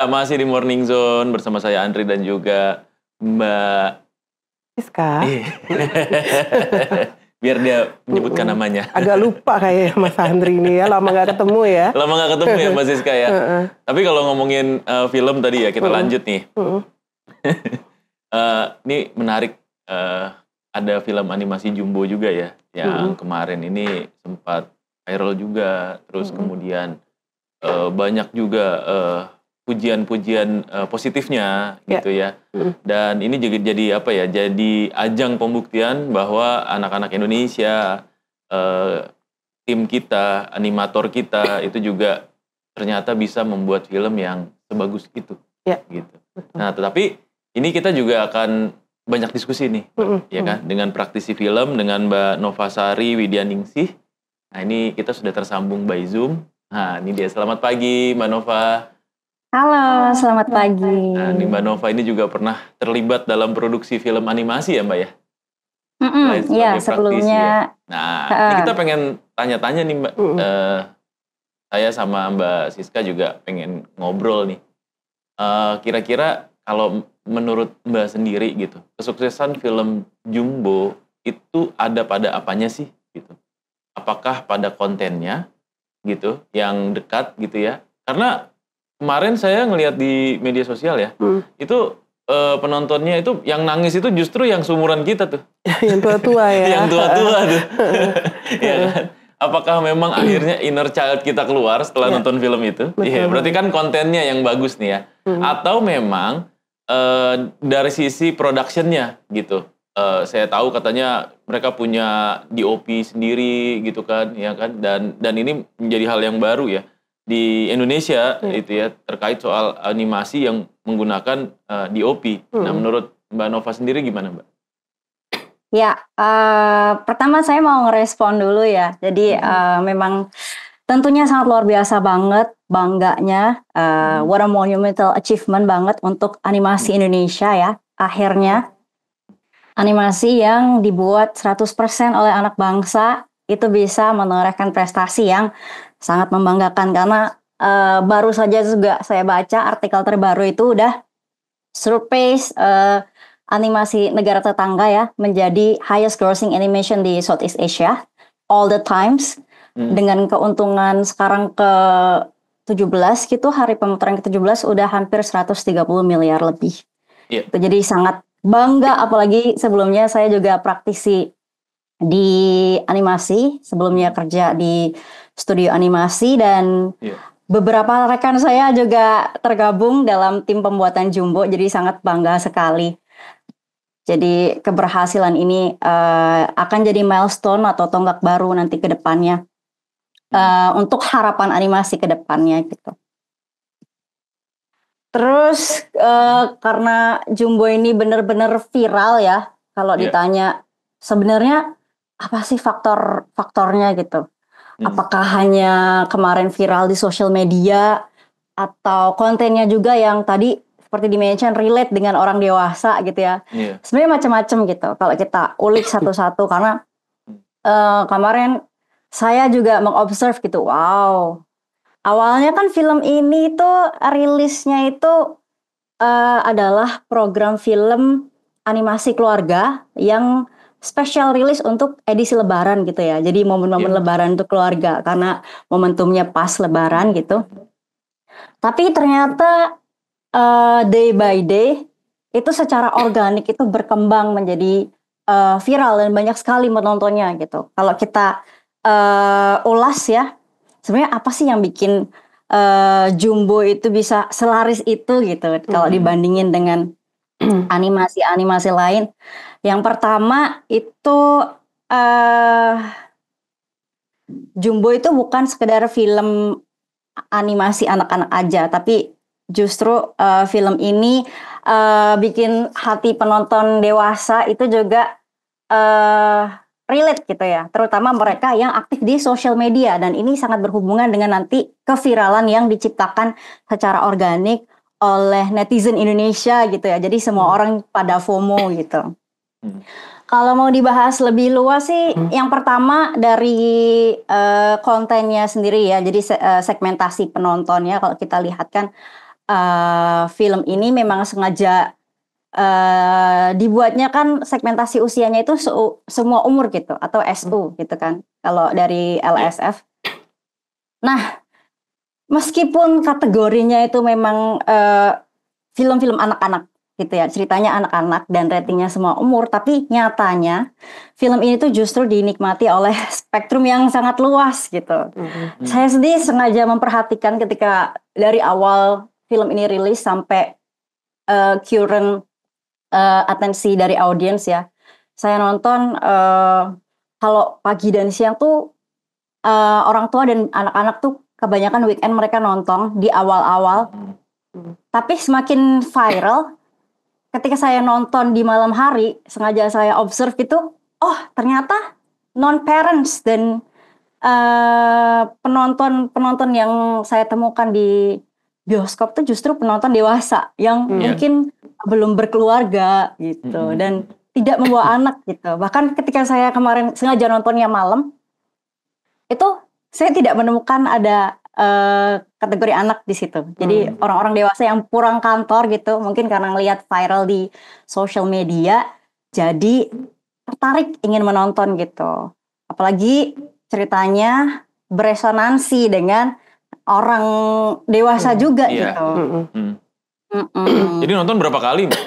Masih di Morning Zone bersama saya Andri dan juga Mbak Siska. Biar dia menyebutkan namanya. Agak lupa kayak Mas Andri ini ya, lama gak ketemu ya. Lama gak ketemu ya Mbak Siska ya. Tapi kalau ngomongin film tadi ya, kita lanjut nih. Ini menarik, ada film animasi Jumbo juga ya, yang kemarin ini sempat viral juga. Terus kemudian banyak juga pujian-pujian positifnya gitu ya. Dan ini juga jadi apa ya? Jadi ajang pembuktian bahwa anak-anak Indonesia, tim kita, animator kita itu juga ternyata bisa membuat film yang sebagus itu. Ya. Gitu. Nah, tetapi ini kita juga akan banyak diskusi nih, ya kan? Dengan praktisi film, dengan Mbak Nova Sari Widyaningsih. Nah, ini kita sudah tersambung by Zoom. Nah, ini dia. Selamat pagi, Mbak Nova. Halo, selamat pagi. Nah, ini Mbak Nova ini juga pernah terlibat dalam produksi film animasi ya, Mbak ya? Iya, sebelumnya. Ya. Nah, ini kita pengen tanya-tanya nih, Mbak. Saya sama Mbak Siska juga pengen ngobrol nih. Kira-kira kalau menurut Mbak sendiri gitu, kesuksesan film Jumbo itu ada pada apanya sih gitu? Apakah pada kontennya gitu, yang dekat gitu ya? Karena kemarin saya ngelihat di media sosial ya, itu penontonnya itu yang nangis itu justru yang seumuran kita tuh. Yang tua-tua ya. Yang tua-tua tuh. Ya kan? Apakah memang akhirnya inner child kita keluar setelah nonton film itu? Iya, berarti kan kontennya yang bagus nih ya. Atau memang dari sisi productionnya gitu. Saya tahu katanya mereka punya DOP sendiri gitu kan, ya kan? Dan ini menjadi hal yang baru ya di Indonesia itu ya, terkait soal animasi yang menggunakan DOP. Nah, menurut Mbak Nova sendiri gimana, Mbak? Ya, pertama saya mau ngerespon dulu ya. Jadi memang tentunya sangat luar biasa banget, bangganya, what a monumental achievement banget untuk animasi Indonesia ya. Akhirnya animasi yang dibuat 100% oleh anak bangsa itu bisa menorehkan prestasi yang sangat membanggakan. Karena baru saja juga saya baca artikel terbaru itu udah surpass animasi negara tetangga ya, menjadi highest grossing animation di Southeast Asia all the times, dengan keuntungan sekarang ke 17 gitu, hari pemutaran ke-17 udah hampir 130 miliar lebih. Jadi sangat bangga, apalagi sebelumnya saya juga praktisi di animasi, sebelumnya kerja di studio animasi, dan beberapa rekan saya juga tergabung dalam tim pembuatan Jumbo, jadi sangat bangga sekali. Jadi keberhasilan ini akan jadi milestone atau tonggak baru nanti ke depannya untuk harapan animasi ke depannya gitu. Terus karena Jumbo ini benar-benar viral ya, kalau ditanya sebenarnya apa sih faktornya gitu? Apakah hanya kemarin viral di sosial media atau kontennya juga yang tadi seperti di-mention relate dengan orang dewasa gitu ya. Sebenarnya macam-macam gitu kalau kita ulik satu-satu, karena kemarin saya juga mengobserve gitu. Wow. Awalnya kan film ini tuh rilisnya itu adalah program film animasi keluarga yang special release untuk edisi lebaran gitu ya. Jadi momen-momen lebaran untuk keluarga karena momentumnya pas lebaran gitu. Tapi ternyata day by day itu secara organik itu berkembang menjadi viral dan banyak sekali menontonnya gitu. Kalau kita ulas ya, sebenarnya apa sih yang bikin Jumbo itu bisa selaris itu gitu kalau dibandingin dengan animasi-animasi lain. Yang pertama itu Jumbo itu bukan sekedar film animasi anak-anak aja, tapi justru film ini bikin hati penonton dewasa itu juga relate gitu ya, terutama mereka yang aktif di sosial media, dan ini sangat berhubungan dengan nanti keviralan yang diciptakan secara organik oleh netizen Indonesia gitu ya. Jadi semua orang pada FOMO gitu. Kalau mau dibahas lebih luas sih, yang pertama dari kontennya sendiri ya. Jadi segmentasi penontonnya kalau kita lihat kan film ini memang sengaja dibuatnya kan segmentasi usianya itu semua umur gitu atau SU gitu kan kalau dari LSF. Nah, meskipun kategorinya itu memang film-film anak-anak gitu ya, ceritanya anak-anak dan ratingnya semua umur, tapi nyatanya film ini tuh justru dinikmati oleh spektrum yang sangat luas gitu. Saya sendiri sengaja memperhatikan ketika dari awal film ini rilis sampai current atensi dari audiens ya. Saya nonton kalau pagi dan siang tuh orang tua dan anak-anak tuh kebanyakan weekend mereka nonton di awal-awal. Tapi semakin viral ketika saya nonton di malam hari, sengaja saya observe gitu, oh ternyata non-parents dan penonton yang saya temukan di bioskop tuh justru penonton dewasa yang mungkin belum berkeluarga gitu dan tidak membawa anak gitu. Bahkan ketika saya kemarin sengaja nontonnya malam, itu saya tidak menemukan ada kategori anak di situ. Jadi orang-orang dewasa yang pulang kantor gitu, mungkin karena ngelihat viral di social media, jadi tertarik ingin menonton gitu. Apalagi ceritanya beresonansi dengan orang dewasa juga gitu. Jadi nonton berapa kali, Mbak?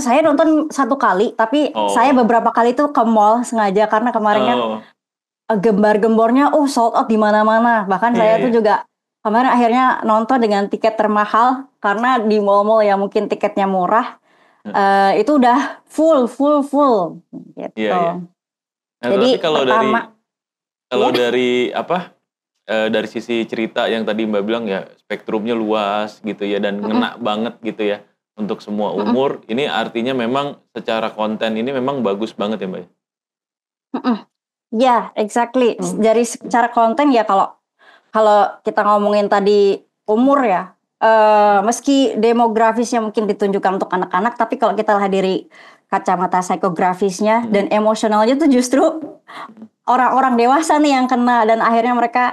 Saya nonton 1 kali, tapi saya beberapa kali tuh ke mall sengaja karena kemarin kan gembar-gembornya sold out di mana-mana. Bahkan saya tuh juga kemarin akhirnya nonton dengan tiket termahal karena di mall-mall yang mungkin tiketnya murah itu udah full gitu. Nah, jadi tapi kalau dari sisi cerita yang tadi Mbak bilang ya spektrumnya luas gitu ya dan ngena banget gitu ya untuk semua umur. Ini artinya memang secara konten ini memang bagus banget ya, Mbak? Ya, exactly. Dari secara konten ya kalau kita ngomongin tadi umur ya, meski demografisnya mungkin ditunjukkan untuk anak-anak, tapi kalau kita lihat dari kacamata psikografisnya dan emosionalnya tuh justru orang-orang dewasa nih yang kena dan akhirnya mereka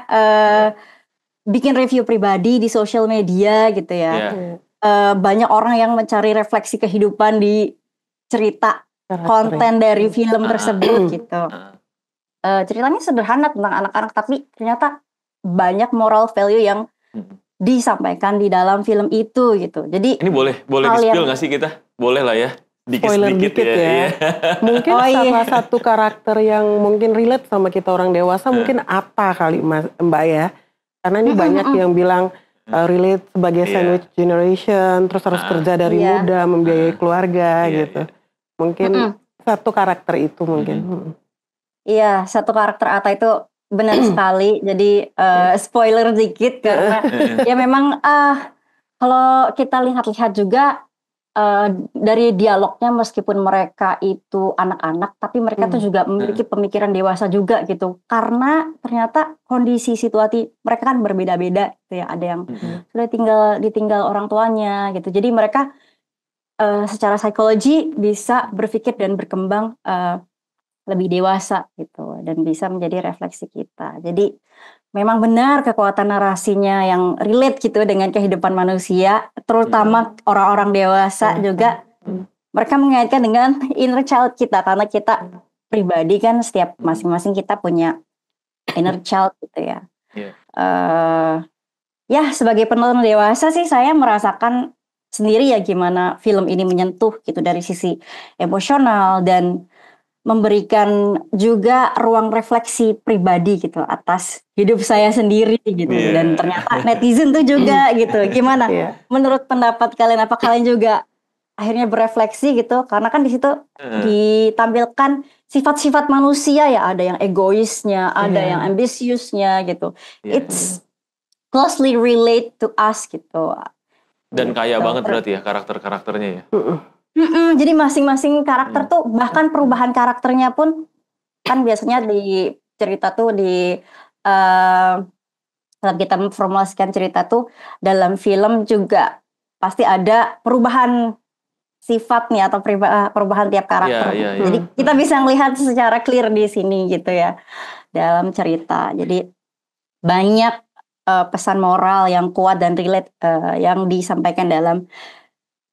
bikin review pribadi di social media gitu ya. Banyak orang yang mencari refleksi kehidupan di cerita konten dari film tersebut gitu. Ceritanya sederhana tentang anak-anak tapi ternyata banyak moral value yang disampaikan di dalam film itu gitu. Jadi ini boleh di-spill nggak sih kita? Boleh lah ya. Dikit ya. Mungkin salah satu karakter yang mungkin relate sama kita orang dewasa mungkin Atta kali Mbak ya. Karena ini banyak yang bilang relate sebagai sandwich generation, terus harus kerja dari muda, membiayai keluarga gitu. Mungkin satu karakter itu mungkin. Iya, satu karakter Atta itu benar sekali. Jadi spoiler dikit karena ya memang kalau kita lihat-lihat juga dari dialognya meskipun mereka itu anak-anak, tapi mereka tuh juga memiliki pemikiran dewasa juga gitu. Karena ternyata kondisi situasi mereka kan berbeda-beda gitu ya. Ada yang sudah ditinggal orang tuanya gitu. Jadi mereka secara psikologi bisa berpikir dan berkembang lebih dewasa gitu dan bisa menjadi refleksi kita. Jadi memang benar kekuatan narasinya yang relate gitu dengan kehidupan manusia, terutama orang-orang dewasa juga. Mereka mengaitkan dengan inner child kita karena kita pribadi kan setiap masing-masing kita punya inner child gitu ya. Ya sebagai penonton dewasa sih saya merasakan sendiri ya gimana film ini menyentuh gitu dari sisi emosional dan memberikan juga ruang refleksi pribadi gitu atas hidup saya sendiri gitu dan ternyata netizen tuh juga gitu gimana menurut pendapat kalian, apa kalian juga akhirnya berefleksi gitu karena kan di situ ditampilkan sifat-sifat manusia ya, ada yang egoisnya, ada yang ambisiusnya gitu. It's closely relate to us gitu dan kaya banget berarti ya karakter-karakternya ya. Jadi masing-masing karakter tuh bahkan perubahan karakternya pun kan biasanya di cerita tuh di saat kita memformulasikan cerita tuh dalam film juga pasti ada perubahan sifat nih atau perubahan tiap karakter. Jadi kita bisa melihat secara clear di sini gitu ya dalam cerita. Jadi banyak pesan moral yang kuat dan relate yang disampaikan dalam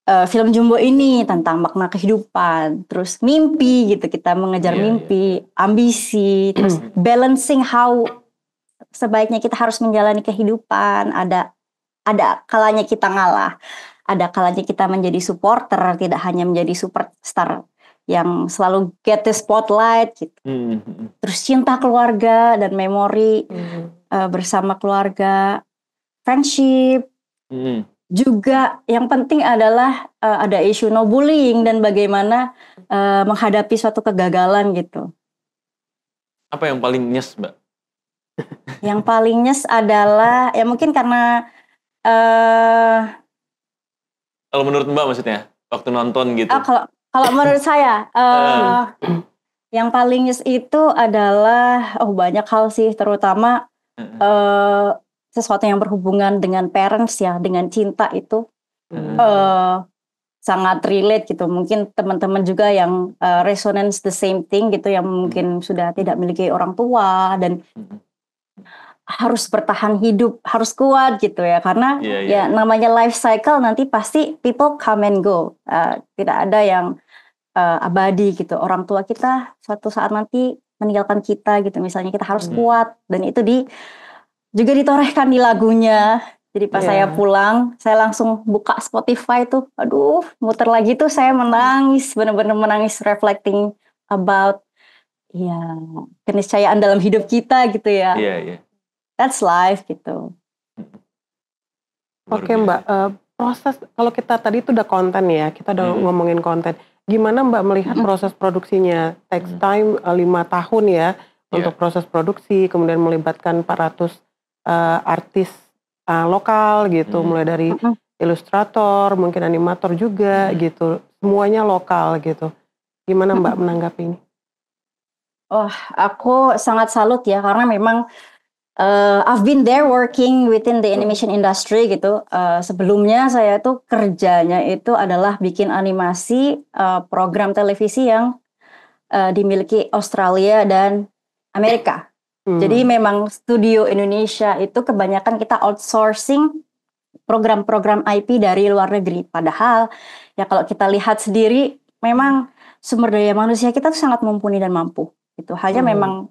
film Jumbo ini tentang makna kehidupan, terus mimpi gitu, kita mengejar mimpi, ambisi, terus balancing how sebaiknya kita harus menjalani kehidupan. Ada kalanya kita ngalah, ada kalanya kita menjadi supporter, tidak hanya menjadi superstar yang selalu get the spotlight gitu. Terus cinta keluarga dan memori bersama keluarga, friendship. Juga yang penting adalah ada isu no bullying dan bagaimana menghadapi suatu kegagalan gitu. Apa yang paling nyes, Mbak? Yang paling nyes adalah ya mungkin karena kalau menurut Mbak maksudnya waktu nonton gitu. Kalau menurut saya yang paling nyes itu adalah banyak hal sih, terutama sesuatu yang berhubungan dengan parents ya, dengan cinta itu sangat relate gitu. Mungkin teman-teman juga yang resonance the same thing gitu, yang mungkin sudah tidak memiliki orang tua dan harus bertahan hidup, harus kuat gitu ya, karena ya namanya life cycle, nanti pasti people come and go, tidak ada yang abadi gitu. Orang tua kita suatu saat nanti meninggalkan kita gitu, misalnya kita harus kuat, dan itu juga ditorehkan di lagunya. Jadi pas saya pulang, saya langsung buka Spotify tuh, aduh muter lagi tuh, saya menangis, benar-benar menangis, reflecting about keniscayaan dalam hidup kita gitu ya. That's life gitu. Oke Mbak, proses kalau kita tadi itu udah konten ya, kita udah ngomongin konten. Gimana Mbak melihat proses produksinya? Takes time 5 tahun ya untuk proses produksi, kemudian melibatkan 400 artis lokal gitu, mulai dari ilustrator, mungkin animator juga gitu, semuanya lokal gitu. Gimana Mbak menanggapi ini? Aku sangat salut ya, karena memang I've been there working within the animation industry gitu. Sebelumnya saya tuh kerjanya itu adalah bikin animasi program televisi yang dimiliki Australia dan Amerika. Jadi memang studio Indonesia itu kebanyakan kita outsourcing program-program IP dari luar negeri. Padahal ya kalau kita lihat sendiri, memang sumber daya manusia kita tuh sangat mumpuni dan mampu. Itu hanya memang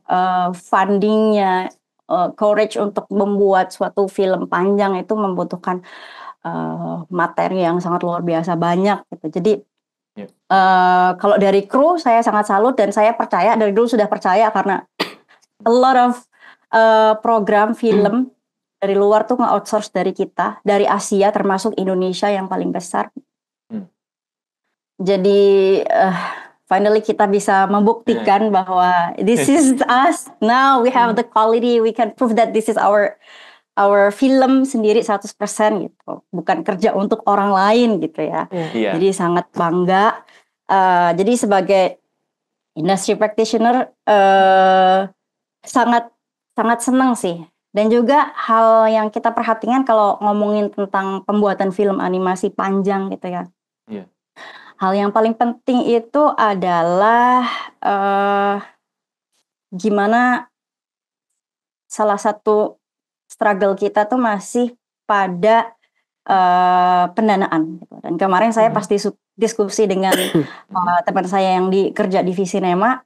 fundingnya, courage untuk membuat suatu film panjang itu membutuhkan materi yang sangat luar biasa banyak gitu. Jadi kalau dari kru saya sangat salut, dan saya percaya, dari dulu sudah percaya, karena a lot of program film dari luar tuh nge-outsource dari kita, dari Asia termasuk Indonesia yang paling besar. Jadi finally kita bisa membuktikan bahwa this is us. Now we have the quality, we can prove that this is our film sendiri 100% gitu. Bukan kerja untuk orang lain gitu ya. Jadi sangat bangga. Jadi sebagai industry practitioner sangat senang sih. Dan juga hal yang kita perhatikan kalau ngomongin tentang pembuatan film animasi panjang gitu ya. Hal yang paling penting itu adalah gimana salah satu struggle kita tuh masih pada pendanaan gitu. Dan kemarin saya pasti diskusi dengan teman saya yang kerja di Visinema.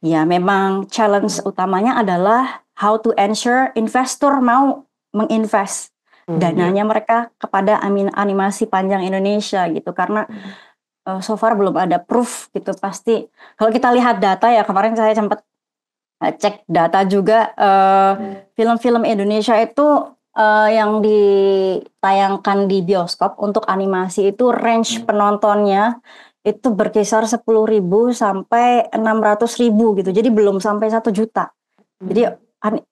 Ya memang challenge utamanya adalah how to ensure investor mau menginvest dananya mereka kepada animasi panjang Indonesia gitu. Karena so far belum ada proof gitu. Pasti kalau kita lihat data ya, kemarin saya sempat cek data juga, film-film Indonesia itu yang ditayangkan di bioskop untuk animasi itu range penontonnya itu berkisar 10.000 sampai 600.000 gitu. Jadi belum sampai 1 juta. Jadi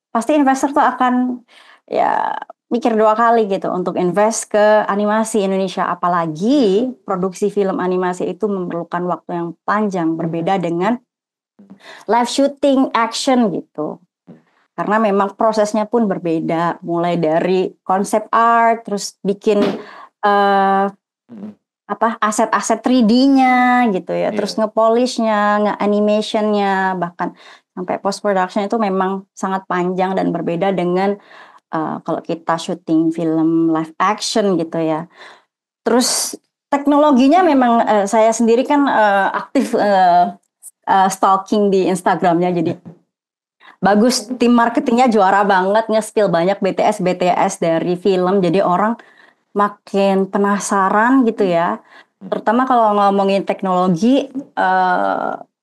pasti investor tuh akan ya mikir 2 kali gitu untuk invest ke animasi Indonesia. Apalagi produksi film animasi itu memerlukan waktu yang panjang, berbeda dengan live shooting action gitu. Karena memang prosesnya pun berbeda, mulai dari konsep art, terus bikin aset-aset 3D-nya gitu ya, terus nge-polish-nya, nge-animation-nya, bahkan sampai post production itu memang sangat panjang dan berbeda dengan kalau kita syuting film live action gitu ya. Terus teknologinya memang saya sendiri kan aktif stalking di Instagramnya, jadi bagus, tim marketingnya juara banget, nge-spill banyak BTS dari film, jadi orang makin penasaran gitu ya. Terutama kalau ngomongin teknologi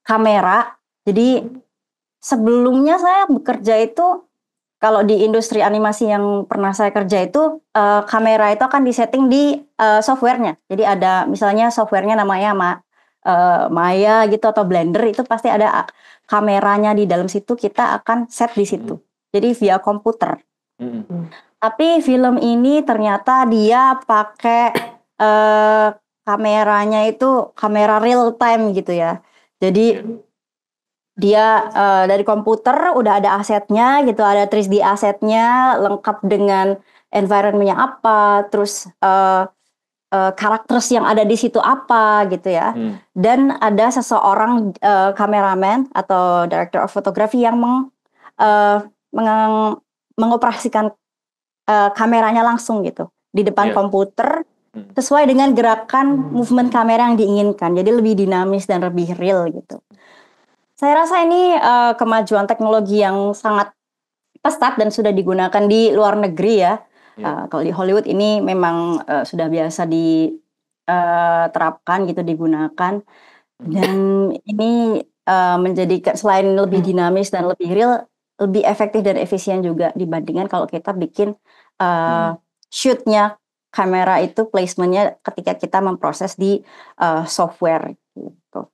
kamera. Jadi sebelumnya saya bekerja itu, kalau di industri animasi yang pernah saya kerja itu, kamera itu akan disetting di softwarenya. Jadi ada misalnya softwarenya namanya Maya gitu atau Blender, itu pasti ada kameranya di dalam situ, kita akan set di situ. Jadi via komputer. Tapi film ini ternyata dia pakai kameranya itu kamera real time gitu ya. Jadi dia dari komputer udah ada asetnya gitu, ada 3D asetnya lengkap dengan environment-nya apa, terus karakter yang ada di situ apa gitu ya. Dan ada seseorang kameramen atau director of photography yang mengoperasikan kameranya langsung gitu di depan komputer sesuai dengan gerakan movement kamera yang diinginkan. Jadi lebih dinamis dan lebih real gitu. Saya rasa ini kemajuan teknologi yang sangat pesat dan sudah digunakan di luar negeri ya. Kalau di Hollywood ini memang sudah biasa diterapkan gitu, digunakan. Dan ini menjadi selain lebih dinamis dan lebih real, lebih efektif dan efisien juga dibandingkan kalau kita bikin shootnya kamera itu, placementnya ketika kita memproses di software gitu.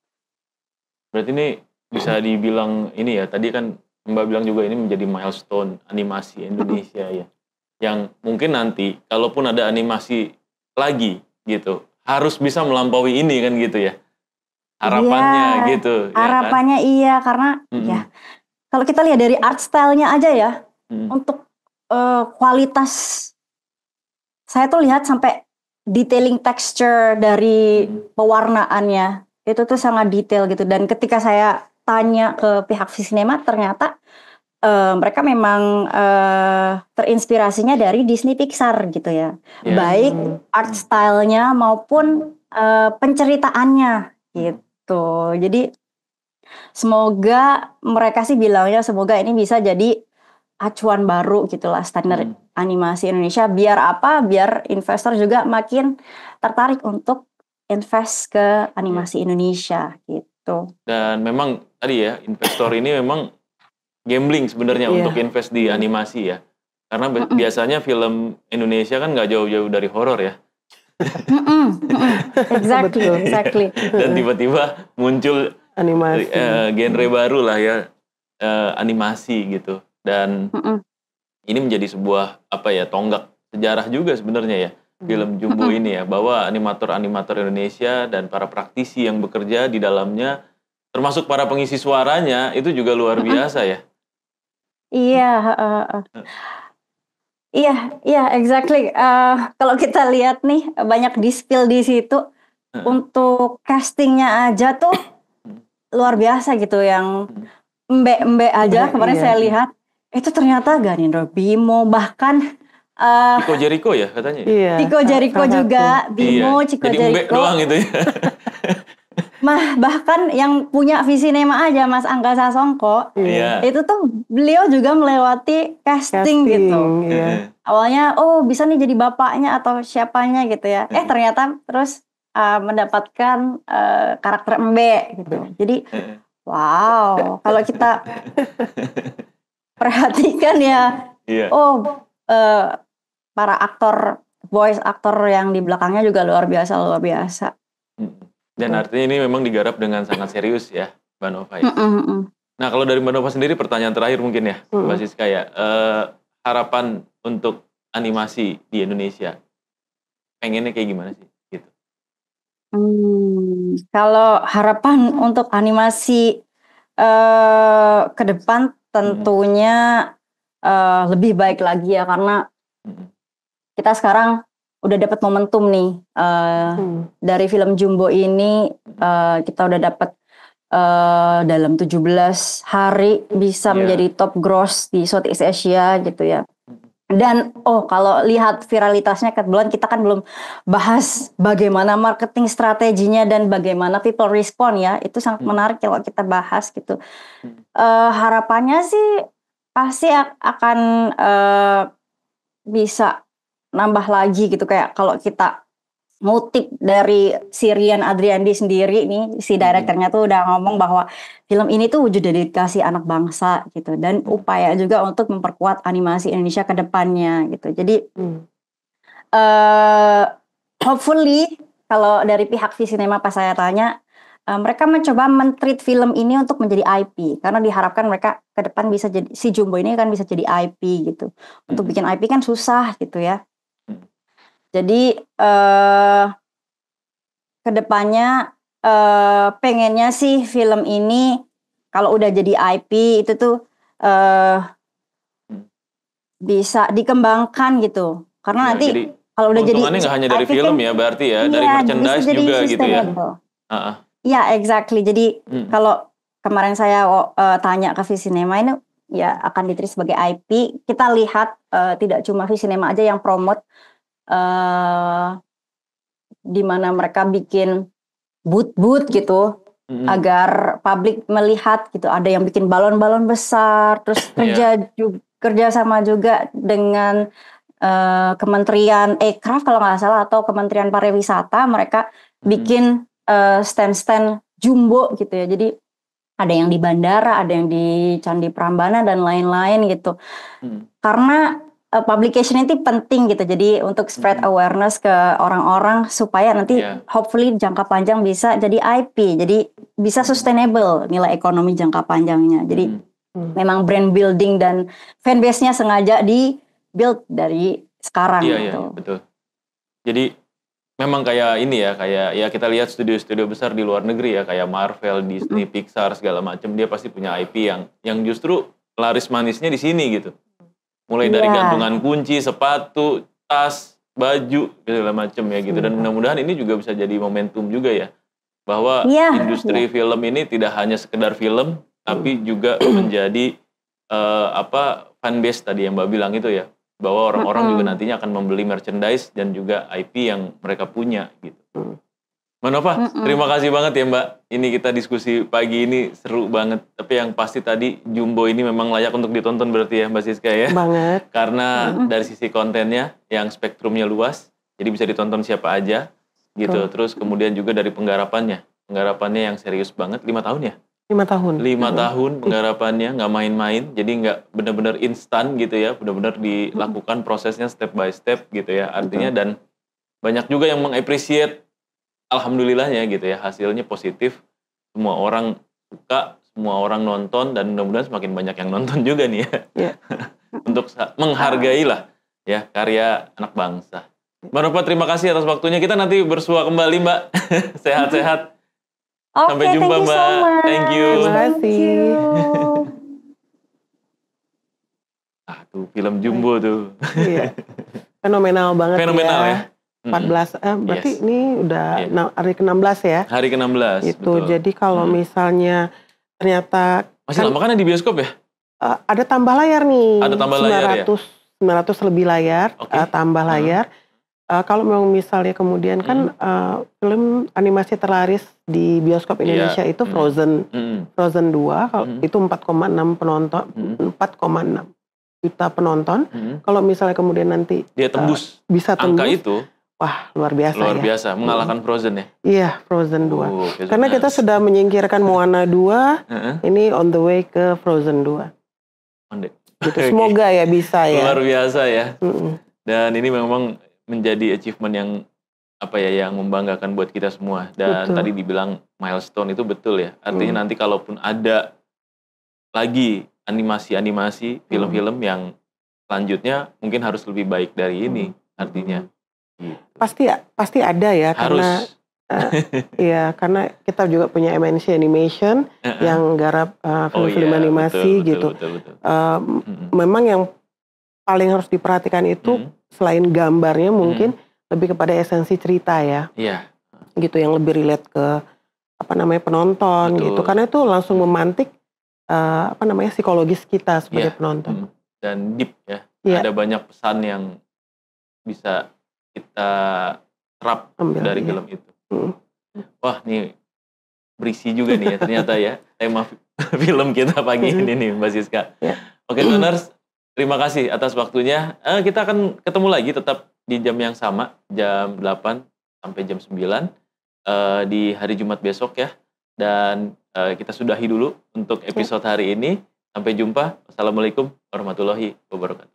Berarti ini bisa dibilang ini ya, tadi kan Mbak bilang juga ini menjadi milestone animasi Indonesia ya. Yang mungkin nanti kalaupun ada animasi lagi gitu, harus bisa melampaui ini kan gitu ya. Harapannya gitu. Harapannya ya kan? Iya, karena ya kalau kita lihat dari art style-nya aja ya, untuk kualitas, saya tuh lihat sampai detailing texture dari pewarnaannya, itu tuh sangat detail gitu. Dan ketika saya tanya ke pihak Visinema, ternyata mereka memang terinspirasinya dari Disney Pixar gitu ya. Baik art style-nya maupun penceritaannya gitu. Jadi semoga mereka sih bilangnya semoga ini bisa jadi acuan baru gitulah standar animasi Indonesia. Biar apa? Biar investor juga makin tertarik untuk invest ke animasi Indonesia gitu. Dan memang tadi ya, investor ini memang gambling sebenarnya untuk invest di animasi ya. Karena biasanya film Indonesia kan nggak jauh-jauh dari horor ya. Exactly. Dan tiba-tiba muncul animasi, genre baru lah ya, animasi gitu. Dan ini menjadi sebuah tonggak sejarah juga sebenarnya ya, film Jumbo ini ya, bahwa animator-animator Indonesia dan para praktisi yang bekerja di dalamnya, termasuk para pengisi suaranya, itu juga luar biasa ya. Iya, exactly. Kalau kita lihat nih, banyak di-spill di situ. Untuk castingnya aja tuh luar biasa gitu, yang embe-embe aja kemarin saya lihat. Itu ternyata Ganindra Bimo, bahkan Chico Jericho ya katanya. Chico Jericho juga, Bimo, Chico Jadi embe Jericho. doang itu ya. Bahkan yang punya Visinema aja, Mas Angga Sasongko, itu tuh beliau juga melewati casting gitu. Awalnya, bisa nih jadi bapaknya atau siapanya gitu ya. Ternyata terus mendapatkan karakter embe gitu. Jadi, wow, kalau kita perhatikan ya, para aktor, voice aktor yang di belakangnya juga luar biasa. Dan artinya ini memang digarap dengan sangat serius ya, Mbak Nova ya. Nah, kalau dari Mbak Nova sendiri, pertanyaan terakhir mungkin ya, Mbak Siska ya, harapan untuk animasi di Indonesia, pengennya kayak gimana sih? Gitu. Kalau harapan untuk animasi ke depan tentunya lebih baik lagi ya, karena kita sekarang udah dapat momentum nih dari film Jumbo ini. Kita udah dapat dalam 17 hari bisa menjadi top gross di Southeast Asia gitu ya. Dan kalau lihat viralitasnya kebetulan kita kan belum bahas bagaimana marketing strateginya dan bagaimana people respond ya. Itu sangat menarik kalau kita bahas gitu. Harapannya sih pasti akan bisa nambah lagi gitu, kayak kalau kita ngutip dari si Rian Adriandi sendiri nih, si direkturnya tuh udah ngomong bahwa film ini tuh wujud dedikasi anak bangsa gitu, dan upaya juga untuk memperkuat animasi Indonesia ke depannya gitu. Jadi hopefully kalau dari pihak Visinema pas saya tanya, mereka mencoba men-treat film ini untuk menjadi IP, karena diharapkan mereka ke depan bisa jadi, si Jumbo ini kan bisa jadi IP gitu. Untuk bikin IP kan susah gitu ya. Jadi kedepannya pengennya sih film ini kalau udah jadi IP itu tuh bisa dikembangkan gitu. Karena nanti kalau udah jadi nggak hanya dari IP film kan, ya berarti ya, dari merchandise juga gitu ya. Iya, exactly. Jadi kalau kemarin saya tanya ke Visinema ini ya akan diterima sebagai IP. Kita lihat tidak cuma Visinema aja yang promote, di mana mereka bikin booth gitu agar publik melihat gitu. Ada yang bikin balon-balon besar, terus kerja sama juga dengan Kementerian Ekraf kalau nggak salah, atau Kementerian Pariwisata. Mereka bikin stand-stand jumbo gitu ya. Jadi ada yang di bandara, ada yang di Candi Prambanan dan lain-lain gitu. Karena publication itu penting gitu. Jadi untuk spread awareness ke orang-orang supaya nanti hopefully jangka panjang bisa jadi IP. Jadi bisa sustainable nilai ekonomi jangka panjangnya. Jadi memang brand building dan fanbase-nya sengaja di build dari sekarang gitu. Iya, betul. Jadi memang kayak ini ya, kayak ya kita lihat studio-studio besar di luar negeri ya, kayak Marvel, Disney, Pixar segala macam, dia pasti punya IP yang justru laris manisnya di sini gitu. Mulai dari gantungan kunci, sepatu, tas, baju, segala macam ya gitu. Dan mudah-mudahan ini juga bisa jadi momentum juga ya, bahwa industri film ini tidak hanya sekedar film, tapi juga menjadi fanbase tadi yang Mbak bilang itu ya, bahwa orang-orang juga nantinya akan membeli merchandise dan juga IP yang mereka punya gitu. Mbak Nova, terima kasih banget ya Mbak. Ini kita diskusi pagi ini seru banget. Tapi yang pasti tadi Jumbo ini memang layak untuk ditonton berarti ya Mbak Siska ya. Banget. Karena dari sisi kontennya yang spektrumnya luas, jadi bisa ditonton siapa aja gitu. Terus kemudian juga dari penggarapannya yang serius banget, 5 tahun ya? 5 tahun. 5 tahun penggarapannya, nggak main-main. Jadi nggak benar-benar instan gitu ya. Benar-benar dilakukan prosesnya step by step gitu ya. Artinya dan banyak juga yang meng-appreciate, alhamdulillahnya gitu ya, hasilnya positif, semua orang suka, semua orang nonton, dan mudah-mudahan semakin banyak yang nonton juga nih ya. Untuk menghargai lah ya karya anak bangsa. Mbak Nova, terima kasih atas waktunya. Kita nanti bersua kembali Mbak. Sehat-sehat. Sampai jumpa Mbak. Thank you. Terima kasih. Tuh film Jumbo tuh. Iya. Fenomenal banget. Fenomenal ya. 14, berarti ini udah hari ke-16 ya? Hari ke-16, itu. Jadi kalau misalnya ternyata... Masih lama kan di bioskop ya? Ada tambah layar nih. Ada tambah layar ya? 900 lebih layar, tambah layar. Kalau memang misalnya kemudian kan film animasi terlaris di bioskop Indonesia itu Frozen. Frozen 2, kalau itu 4,6 penonton, 4,6 juta penonton. Kalau misalnya kemudian nanti... Dia tembus bisa tembus. Angka itu. Wah, luar biasa ya. Luar biasa, mengalahkan Frozen ya? Iya, Frozen 2. Karena kita sudah menyingkirkan Moana 2, ini on the way ke Frozen 2. Gitu. Semoga ya bisa ya. Luar biasa ya. Dan ini memang menjadi achievement yang yang membanggakan buat kita semua. Dan tadi dibilang milestone itu betul ya. Artinya nanti kalaupun ada lagi animasi-animasi, film-film yang selanjutnya mungkin harus lebih baik dari ini artinya. Pasti ada ya, karena karena kita juga punya MNC Animation yang garap film-film animasi gitu. Betul. Memang yang paling harus diperhatikan itu selain gambarnya mungkin lebih kepada esensi cerita ya. Iya. Gitu, yang lebih relate ke penonton. Betul. Gitu. Karena itu langsung memantik psikologis kita sebagai penonton. Dan deep ya. Ada banyak pesan yang bisa kita serap dari film itu. Wah, nih berisi juga nih ya ternyata ya tema film kita pagi ini nih Mbak Siska. Oke, Toners, terima kasih atas waktunya. Kita akan ketemu lagi tetap di jam yang sama, jam 8 sampai jam 9 di hari Jumat besok ya. Dan kita sudahi dulu untuk episode hari ini. Sampai jumpa. Wassalamualaikum warahmatullahi wabarakatuh.